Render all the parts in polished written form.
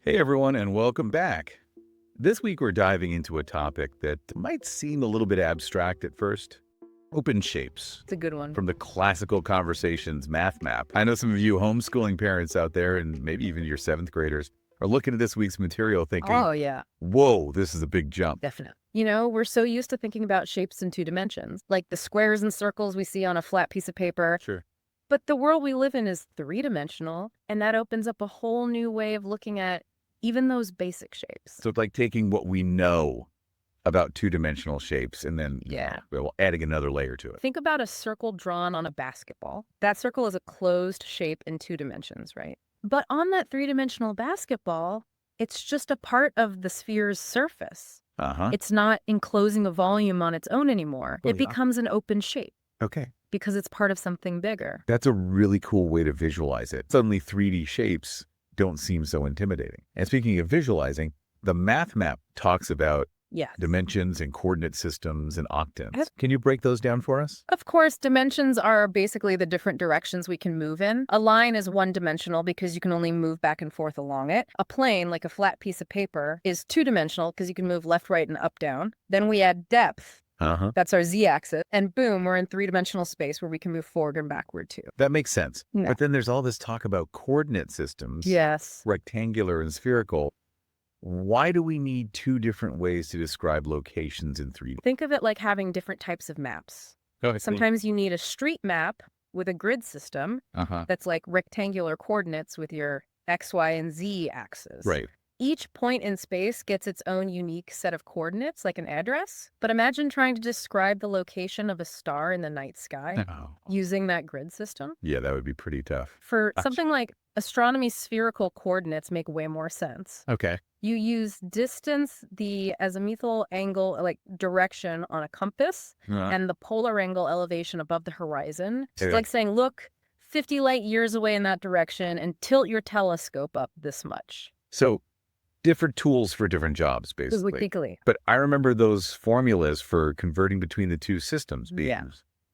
Hey everyone, and welcome back. This week we're diving into a topic that might seem a little bit abstract at first. Open shapes. It's a good one. From the classical conversations math map. I know some of you homeschooling parents out there, and maybe even your 7th graders, are looking at this week's material thinking, Oh, yeah, whoa, this is a big jump. definitely. We're so used to thinking about shapes in two dimensions, like the squares and circles we see on a flat piece of paper. Sure. But the world we live in is three-dimensional, and that opens up a whole new way of looking at even those basic shapes. So it's like taking what we know about two-dimensional shapes and then Yeah. well, adding another layer to it. Think about a circle drawn on a basketball. That circle is a closed shape in two dimensions, right? But on that three-dimensional basketball, it's just a part of the sphere's surface. Uh-huh. It's not enclosing a volume on its own anymore. Well, It yeah. becomes an open shape Okay. because it's part of something bigger. That's a really cool way to visualize it. Suddenly 3D shapes don't seem so intimidating. And speaking of visualizing, the math map talks about Yes. dimensions and coordinate systems and octants. Yep. Can you break those down for us? Of course, dimensions are basically the different directions we can move in. A line is one-dimensional because you can only move back and forth along it. A plane, like a flat piece of paper, is two-dimensional because you can move left, right, and up, down. Then we add depth. Uh-huh. That's our z-axis. And boom, we're in three-dimensional space where we can move forward and backward too. That makes sense. Yeah. But then there's all this talk about coordinate systems, Yes. rectangular and spherical. Why do we need two different ways to describe locations in 3D? Think of it like having different types of maps. Sometimes you need a street map with a grid system Uh-huh. that's like rectangular coordinates with your X, Y, and Z axes. Right. Each point in space gets its own unique set of coordinates, like an address. But imagine trying to describe the location of a star in the night sky Oh. using that grid system. Yeah, that would be pretty tough. For Gotcha. something like astronomy, spherical coordinates make way more sense. Okay. You use distance, the azimuthal angle, like direction on a compass, and the polar angle elevation above the horizon. It's Okay. like saying, look 50 light years away in that direction and tilt your telescope up this much. So different tools for different jobs, basically. Specifically. But I remember those formulas for converting between the two systems being Yeah.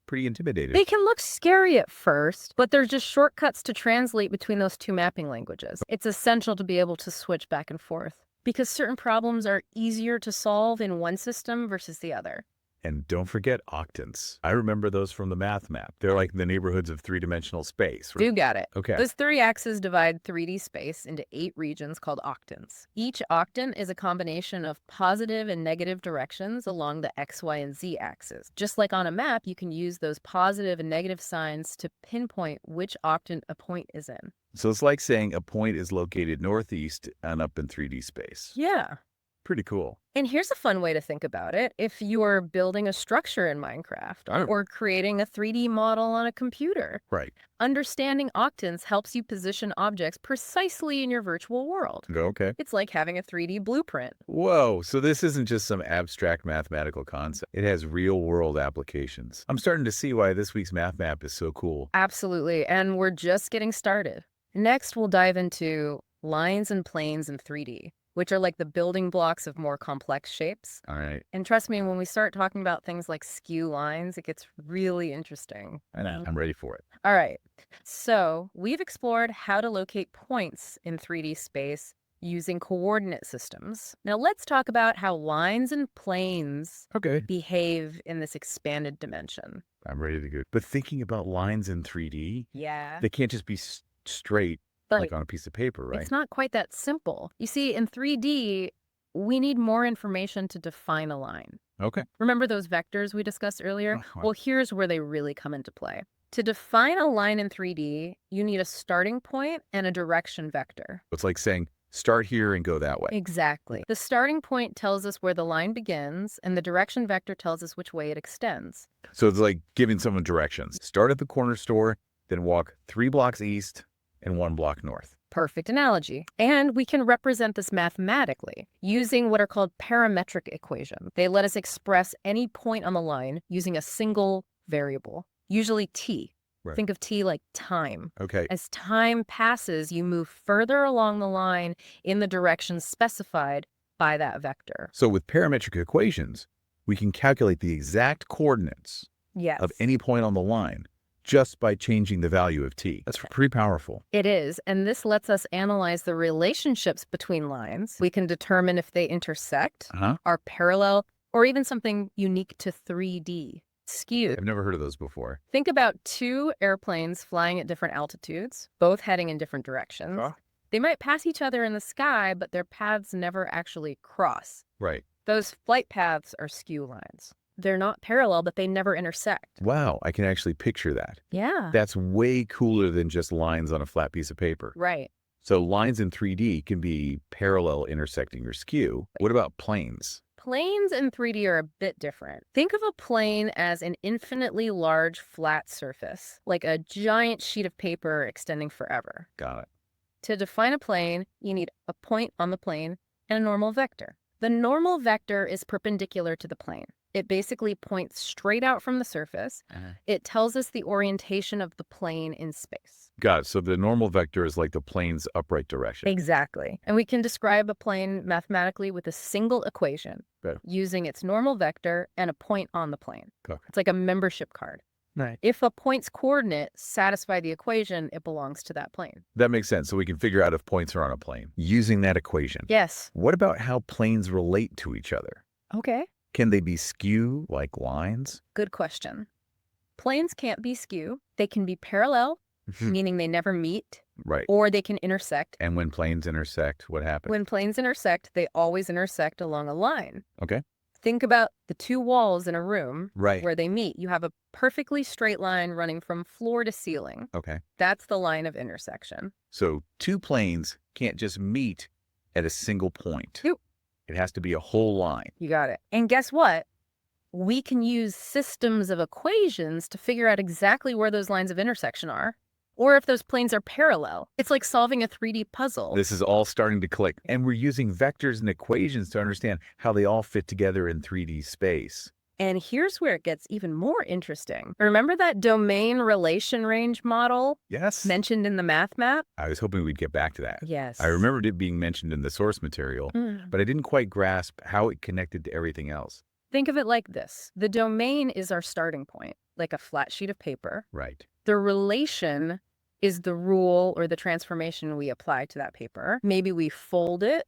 pretty intimidating. They can look scary at first, but they're just shortcuts to translate between those two mapping languages. It's essential to be able to switch back and forth because certain problems are easier to solve in one system versus the other. And don't forget octants. I remember those from the math map. They're like the neighborhoods of three-dimensional space. You got it. Okay. Those three axes divide 3D space into 8 regions called octants. Each octant is a combination of positive and negative directions along the X, Y, and Z axes. Just like on a map, you can use those positive and negative signs to pinpoint which octant a point is in. So it's like saying a point is located northeast and up in 3D space. Yeah. Pretty cool. And here's a fun way to think about it. If you're building a structure in Minecraft or creating a 3D model on a computer, Right. understanding octants helps you position objects precisely in your virtual world. Okay. It's like having a 3D blueprint. Whoa. So this isn't just some abstract mathematical concept. It has real-world applications. I'm starting to see why this week's math map is so cool. Absolutely. And we're just getting started. Next, we'll dive into lines and planes in 3D, which are like the building blocks of more complex shapes. All right. And trust me, when we start talking about things like skew lines, it gets really interesting. I know. I'm ready for it. All right. So we've explored how to locate points in 3D space using coordinate systems. Now let's talk about how lines and planes Okay. behave in this expanded dimension. I'm ready to go. But thinking about lines in 3D, Yeah. they can't just be straight But like on a piece of paper, right? it's not quite that simple. You see, in 3D, we need more information to define a line. Okay. Remember those vectors we discussed earlier? Uh-huh. Well, here's where they really come into play. To define a line in 3D, you need a starting point and a direction vector. It's like saying, start here and go that way. Exactly. The starting point tells us where the line begins, and the direction vector tells us which way it extends. So it's like giving someone directions. Start at the corner store, then walk 3 blocks east and 1 block north. Perfect analogy. And we can represent this mathematically using what are called parametric equations. They let us express any point on the line using a single variable, usually t. Right. Think of t like time. Okay. As time passes, you move further along the line in the direction specified by that vector. So with parametric equations, we can calculate the exact coordinates Yes. of any point on the line just by changing the value of t. That's pretty powerful. It is, and this lets us analyze the relationships between lines. We can determine if they intersect, are parallel, or even something unique to 3D. Skew. I've never heard of those before. Think about two airplanes flying at different altitudes, both heading in different directions. They might pass each other in the sky, but their paths never actually cross. Right. Those flight paths are skew lines. They're not parallel, but they never intersect. Wow, I can actually picture that. Yeah. That's way cooler than just lines on a flat piece of paper. Right. So lines in 3D can be parallel, intersecting, or skew. What about planes? Planes in 3D are a bit different. Think of a plane as an infinitely large flat surface, like a giant sheet of paper extending forever. Got it. To define a plane, you need a point on the plane and a normal vector. The normal vector is perpendicular to the plane. It basically points straight out from the surface. It tells us the orientation of the plane in space. Got it. So the normal vector is like the plane's upright direction. Exactly. And we can describe a plane mathematically with a single equation using its normal vector and a point on the plane. Okay. It's like a membership card. Right. If a point's coordinates satisfy the equation, it belongs to that plane. That makes sense. So we can figure out if points are on a plane using that equation. Yes. What about how planes relate to each other? Okay. Can they be skew like lines? Good question. Planes can't be skew. They can be parallel, meaning they never meet, Right. or they can intersect. And when planes intersect, what happens? When planes intersect, they always intersect along a line. Okay. Think about the two walls in a room Right. where they meet. You have a perfectly straight line running from floor to ceiling. Okay. That's the line of intersection. So two planes can't just meet at a single point. Nope. It has to be a whole line. You got it. And guess what? We can use systems of equations to figure out exactly where those lines of intersection are, or if those planes are parallel. It's like solving a 3D puzzle. This is all starting to click. And we're using vectors and equations to understand how they all fit together in 3D space. And here's where it gets even more interesting. Remember that domain relation range model Yes. mentioned in the math map? I was hoping we'd get back to that. Yes. I remembered it being mentioned in the source material, but I didn't quite grasp how it connected to everything else. Think of it like this. The domain is our starting point, like a flat sheet of paper. Right. The relation is the rule or the transformation we apply to that paper. Maybe we fold it,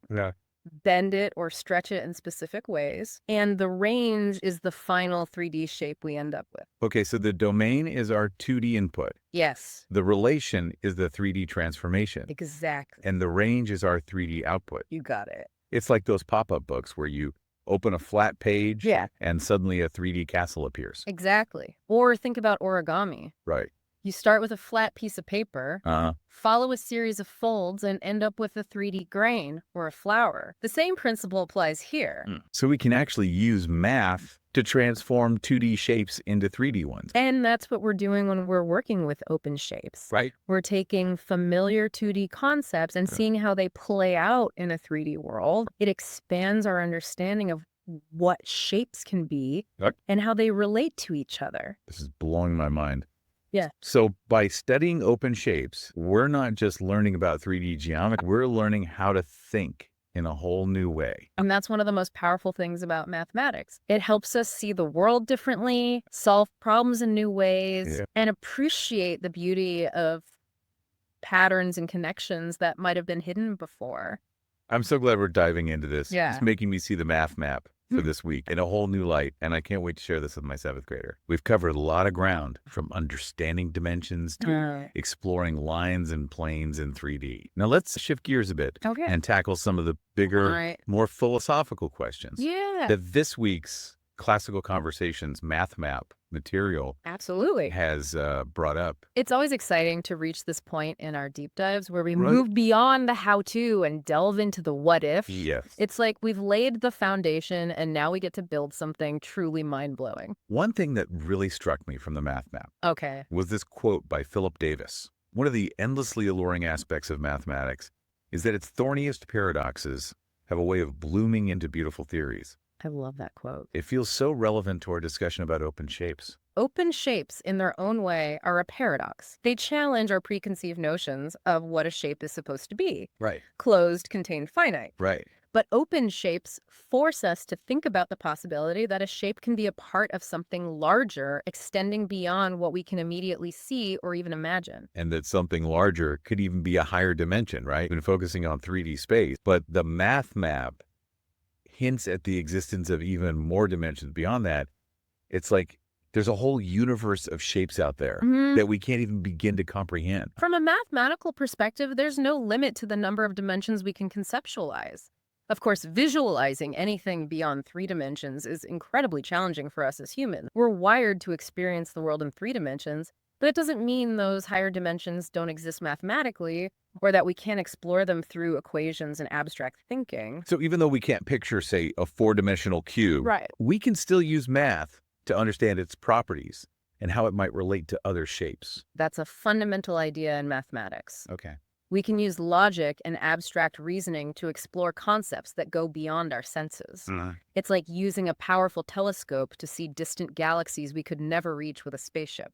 bend it, or stretch it in specific ways. And the range is the final 3D shape we end up with. Okay, so the domain is our 2D input. Yes, The relation is the 3D transformation. exactly. And the range is our 3D output. You got it. It's like those pop-up books where you open a flat page and suddenly a 3D castle appears. Exactly. Or think about origami. Right. You start with a flat piece of paper, follow a series of folds, and end up with a 3D grain or a flower. The same principle applies here. So we can actually use math to transform 2D shapes into 3D ones. And that's what we're doing when we're working with open shapes. Right. We're taking familiar 2D concepts and seeing how they play out in a 3D world. It expands our understanding of what shapes can be and how they relate to each other. This is blowing my mind. Yeah. So by studying open shapes, we're not just learning about 3D geometry, we're learning how to think in a whole new way. And that's one of the most powerful things about mathematics. It helps us see the world differently, solve problems in new ways, and appreciate the beauty of patterns and connections that might have been hidden before. I'm so glad we're diving into this. Yeah. It's making me see the math map for this week in a whole new light, and I can't wait to share this with my 7th grader. We've covered a lot of ground, from understanding dimensions to exploring lines and planes in 3D. Now let's shift gears a bit and tackle some of the bigger, more philosophical questions that this week's Classical Conversations math map material has brought up. It's always exciting to reach this point in our deep dives where we move beyond the how-to and delve into the what-if. Yes. It's like we've laid the foundation and now we get to build something truly mind-blowing. One thing that really struck me from the math map was this quote by Philip Davis. One of the endlessly alluring aspects of mathematics is that its thorniest paradoxes have a way of blooming into beautiful theories. I love that quote. It feels so relevant to our discussion about open shapes. Open shapes, in their own way, are a paradox. They challenge our preconceived notions of what a shape is supposed to be. Right. Closed, contained, finite. Right. But open shapes force us to think about the possibility that a shape can be a part of something larger, extending beyond what we can immediately see or even imagine. And that something larger could even be a higher dimension, right? Been focusing on 3D space, but the math map hints at the existence of even more dimensions beyond that. It's like there's a whole universe of shapes out there that we can't even begin to comprehend. From a mathematical perspective, there's no limit to the number of dimensions we can conceptualize. Of course, visualizing anything beyond 3 dimensions is incredibly challenging for us as humans. We're wired to experience the world in 3 dimensions, but it doesn't mean those higher dimensions don't exist mathematically or that we can't explore them through equations and abstract thinking. So even though we can't picture, say, a 4-dimensional cube, Right. we can still use math to understand its properties and how it might relate to other shapes. That's a fundamental idea in mathematics. Okay. We can use logic and abstract reasoning to explore concepts that go beyond our senses. It's like using a powerful telescope to see distant galaxies we could never reach with a spaceship.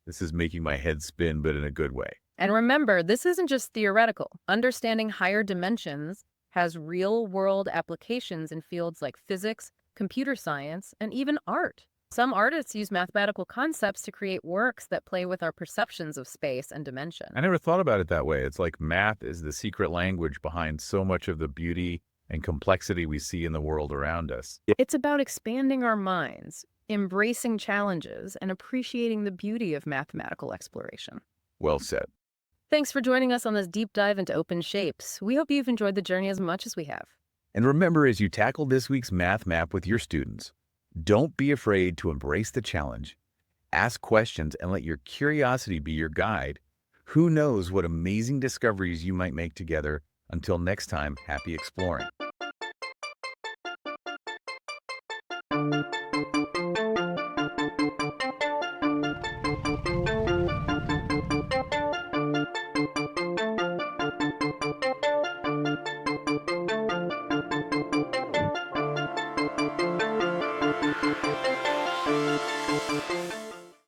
This is making my head spin, but in a good way. And remember, this isn't just theoretical. Understanding higher dimensions has real-world applications in fields like physics, computer science, and even art. Some artists use mathematical concepts to create works that play with our perceptions of space and dimension. I never thought about it that way. It's like math is the secret language behind so much of the beauty and complexity we see in the world around us. It's about expanding our minds, embracing challenges, and appreciating the beauty of mathematical exploration. Well said. Thanks for joining us on this deep dive into open shapes. We hope you've enjoyed the journey as much as we have. And remember, as you tackle this week's math map with your students, don't be afraid to embrace the challenge. Ask questions and let your curiosity be your guide. Who knows what amazing discoveries you might make together. Until next time, happy exploring.